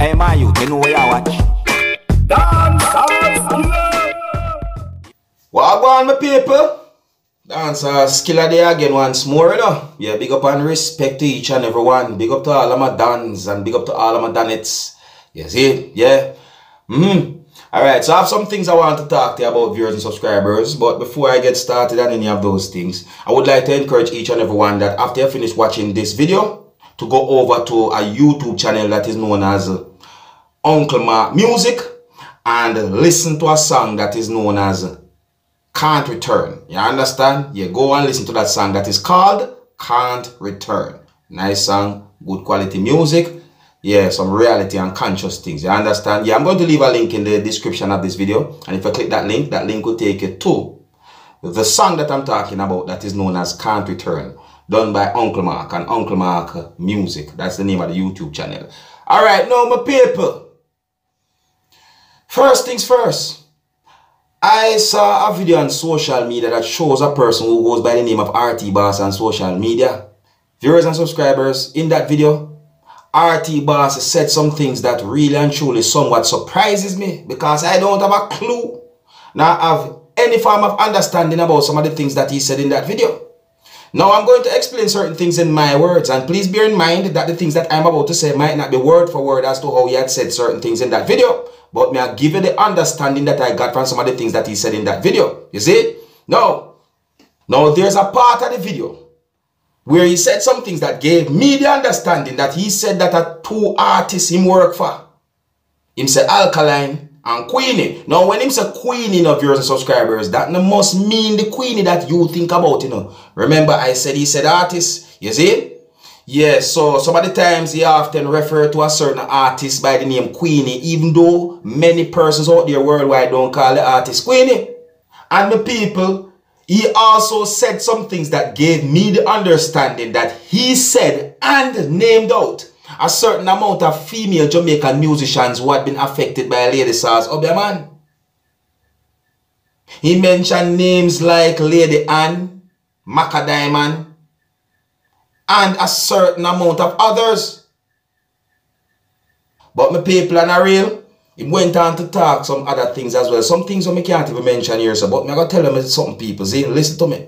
Hey, my youth, you know where I watch? Dancehall skilla. Wagwan, my people. Dancehall skilla there again once more, you know. Yeah, big up and respect to each and every one. Big up to all of my dans and big up to all of my danettes. You see? Yeah. Alright, so I have some things I want to talk to you about, viewers and subscribers. But before I get started on any of those things, I would like to encourage each and every one that after you finish watching this video, to go over to a YouTube channel that is known as Uncle Mark Music and listen to a song that is known as Can't Return. You understand? You go and listen to that song that is called Can't Return. Nice song, good quality music. Yeah, some reality and conscious things. You understand? Yeah, I'm going to leave a link in the description of this video. And if I click that link will take you to the song that I'm talking about that is known as Can't Return. Done by Uncle Mark and Uncle Mark Music. That's the name of the YouTube channel. Alright, now my people. First things first. I saw a video on social media that shows a person who goes by the name of RT Boss on social media. Viewers and subscribers, in that video, RT Boss said some things that really and truly somewhat surprises me because I don't have a clue, nor have any form of understanding about some of the things that he said in that video. Now I'm going to explain certain things in my words, and please bear in mind that the things that I'm about to say might not be word for word as to how he had said certain things in that video, but may I give you the understanding that I got from some of the things that he said in that video. You see? Now there's a part of the video where he said some things that gave me the understanding that he said that are two artists him work for. Him say Alkaline and Queenie. Now when him say Queenie of viewers and subscribers, that no must mean the Queenie that you think about, you know. Remember I said he said artist, you see? Yes, so some of the times he often refer to a certain artist by the name Queenie, even though many persons out there worldwide don't call the artist Queenie. And the people, he also said some things that gave me the understanding that he said and named out a certain amount of female Jamaican musicians who had been affected by Lady Sa's obeah man. He mentioned names like Lady Anne, Maca Diamond, and a certain amount of others. But my people are not real. He went on to talk some other things as well. Some things I can't even mention here, so, but I'm going to tell them something, people. See, listen to me.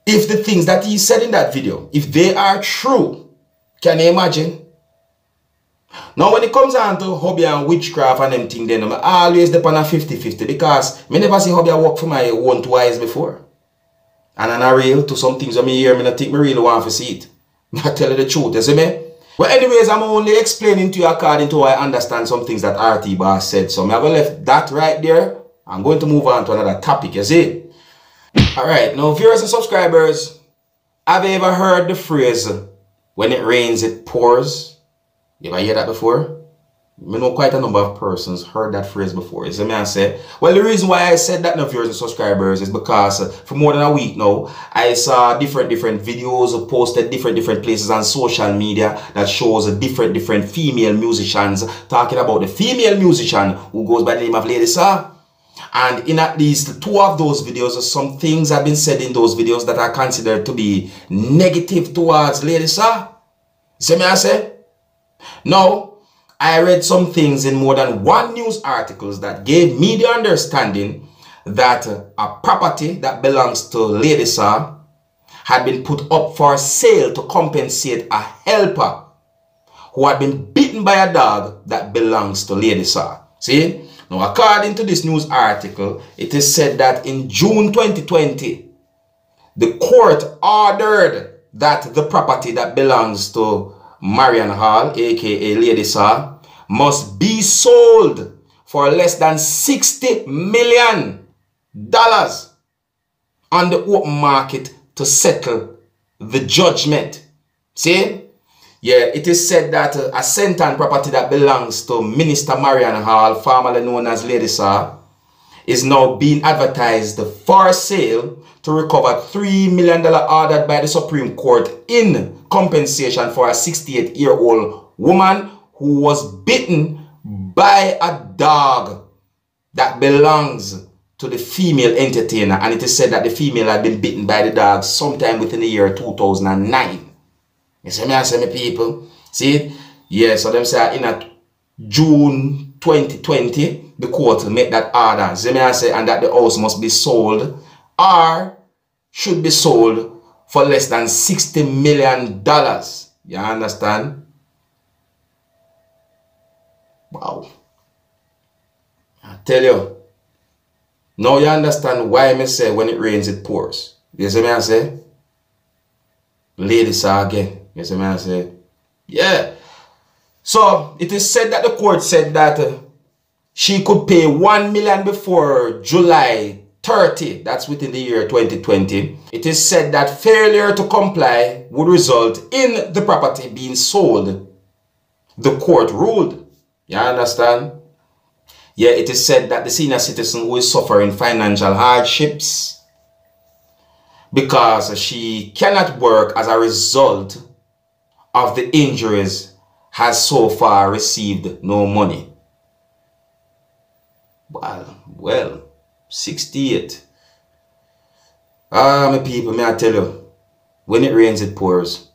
If the things that he said in that video, if they are true, can you imagine? Now when it comes on to obeah and witchcraft and them things, then I'm always depend on 50-50 because I never see obeah work for my own two eyes before. And I'm not real to some things when I hear, I don't think I really want to see it. I tell you the truth, you see me? Well, anyways, I'm only explaining to you according to how I understand some things that RT Boss said. So I'm going to leave that right there. I'm going to move on to another topic, you see? Alright, now viewers and subscribers, have you ever heard the phrase, when it rains, it pours? You ever hear that before? I know quite a number of persons heard that phrase before. You see me I say? Well, the reason why I said that now, viewers and subscribers, is because for more than a week now, I saw different videos posted different places on social media that shows different female musicians talking about the female musician who goes by the name of Lady Sa. And in at least two of those videos, some things have been said in those videos that are considered to be negative towards Lady Sa. See me I say? Now, I read some things in more than one news articles that gave me the understanding that a property that belongs to Lady Sa had been put up for sale to compensate a helper who had been bitten by a dog that belongs to Lady Sa. See? Now, according to this news article, it is said that in June 2020, the court ordered that the property that belongs to Marian Hall, aka Lady Sa, must be sold for less than $60 million on the open market to settle the judgment. See? Yeah, it is said that a Senton property that belongs to Minister Marian Hall, formerly known as Lady Sa, is now being advertised for sale to recover $3 million ordered by the Supreme Court in compensation for a 68-year-old woman who was bitten by a dog that belongs to the female entertainer. And it is said that the female had been bitten by the dog sometime within the year 2009. You see me, I say, me people? See, Yeah, so them say in a June 2020, the court make that order. See me I say, and that the house must be sold or should be sold for less than $60 million. You understand? Wow. I tell you. Now you understand why me say when it rains it pours. You see me I say? Ladies again. You see me I say? Yeah. So it is said that the court said that she could pay $1 million before July 30. That's within the year 2020. It is said that failure to comply would result in the property being sold. The court ruled. You understand? Yeah, it is said that the senior citizen who is suffering financial hardships because she cannot work as a result of the injuries has so far received no money. Well, 68. My people, may I tell you, when it rains, it pours.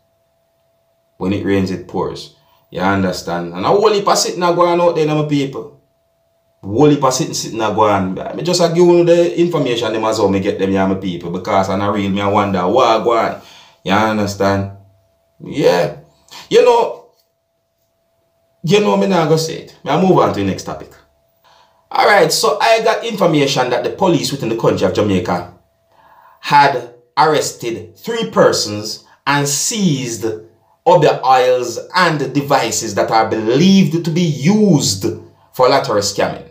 When it rains, it pours. You understand? And a whole heap of sitting going out there, my people. Whole heap of sitting going. I just give you the information them as how me get them, yeah, my people. Because I'm not real, me I wonder what going. You understand? Yeah. You know, me not gonna say it. I move on to the next topic. Alright, so I got information that the police within the country of Jamaica had arrested 3 persons and seized obeah oils and devices that are believed to be used for lottery scamming.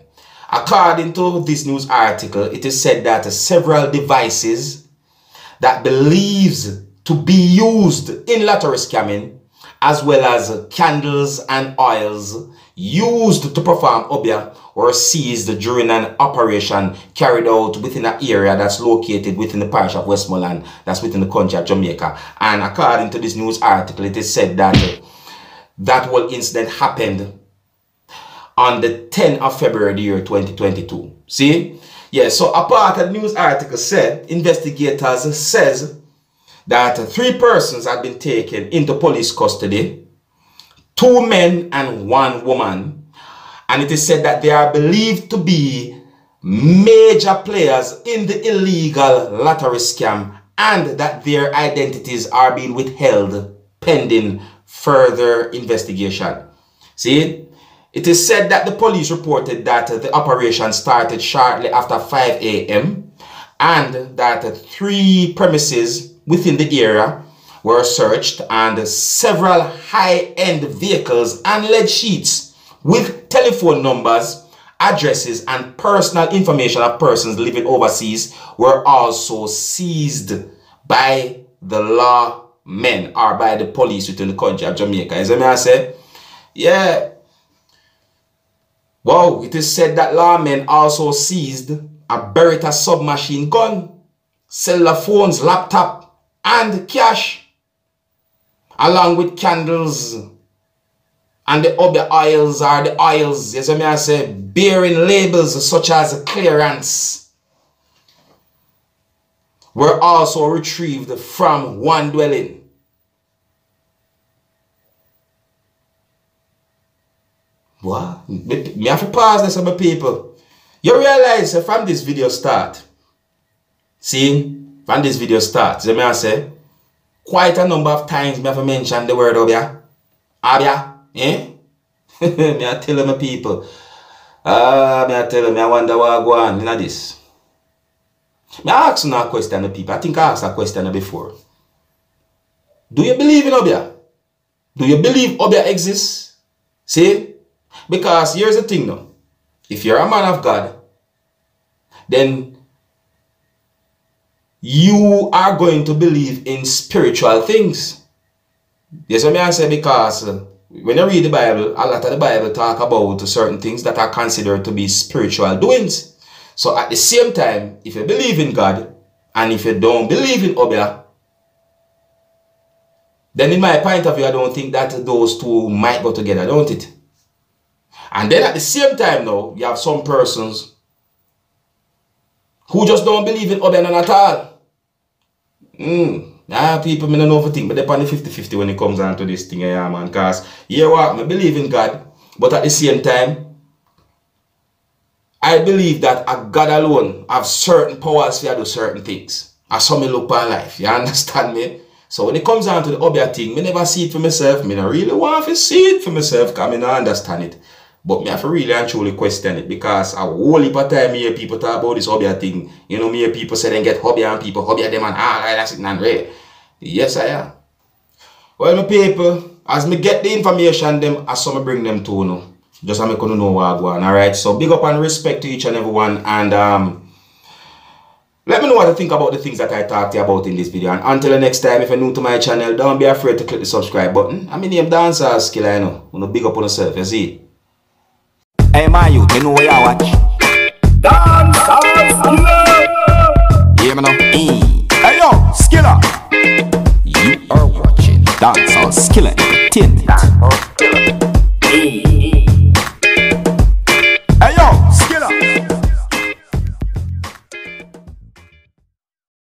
According to this news article, it is said that several devices that believes to be used in lottery scamming, as well as candles and oils used to perform obeah, were seized during an operation carried out within an area that's located within the parish of Westmoreland, that's within the country of Jamaica. And according to this news article, it is said that that whole incident happened on the 10th of February the year 2022. See? Yeah, so a part of the news article said, investigators says that 3 persons had been taken into police custody, 2 men and 1 woman. And it is said that they are believed to be major players in the illegal lottery scam and that their identities are being withheld pending further investigation. See? It is said that the police reported that the operation started shortly after 5 a.m. and that 3 premises within the area were searched and several high-end vehicles and lead sheets with telephone numbers, addresses, and personal information of persons living overseas were also seized by the lawmen or by the police within the country of Jamaica. As I say, yeah. Wow, it is said that lawmen also seized a Beretta submachine gun, cellular phones, laptop, and cash, along with candles and the obeah oils or the oils, as I say, bearing labels such as clearance, were also retrieved from one dwelling. What? Me have to pause this, my people. You realize from this video start, see, from this video start, so I say, quite a number of times me have to mention the word obeah. Obeah, eh? Me I tell my people. Me I tell them, I wonder what go on in this. Me ask you a question, people. I think I asked a question before. Do you believe in obeah? Do you believe obeah exists? See? Because here's the thing now. If you're a man of God, then you are going to believe in spiritual things. Yes, what I say, because when you read the Bible, a lot of the Bible talk about certain things that are considered to be spiritual doings. So at the same time, if you believe in God, and if you don't believe in obeah, then in my point of view, I don't think that those two might go together, don't it? And then at the same time now, you have some persons who just don't believe in obeah at all. Nah, people, me don't know if think, but they're on the 50-50 when it comes down to this thing, yeah, man. Because, you know what, I believe in God, but at the same time, I believe that a God alone have certain powers to do certain things. That's how me look upon life, you understand me? So when it comes down to the obeah thing, me never see it for myself. Me don't really want to see it for myself because I don't understand it. But me have to really and truly question it because a whole heap of time me hear people talk about this obeah thing. You know, me hear people say they get obeah and people obeah them and that's it and right. Yes, I am. Well, my people, as me get the information, them as some bring them to you. Just so I can know what I go on. Alright, so big up and respect to each and everyone. And let me know what you think about the things that I talked to you about in this video. And until the next time, if you're new to my channel, don't be afraid to click the subscribe button. I'm in name Dancehall Skilla, you know. You know, big up on yourself, you see. Hey, my youth, you know where you watch? Dancehall Skilla! Yeah, man. Hey, yo, Skilla! You are watching Dancehall Skilla Entertainment.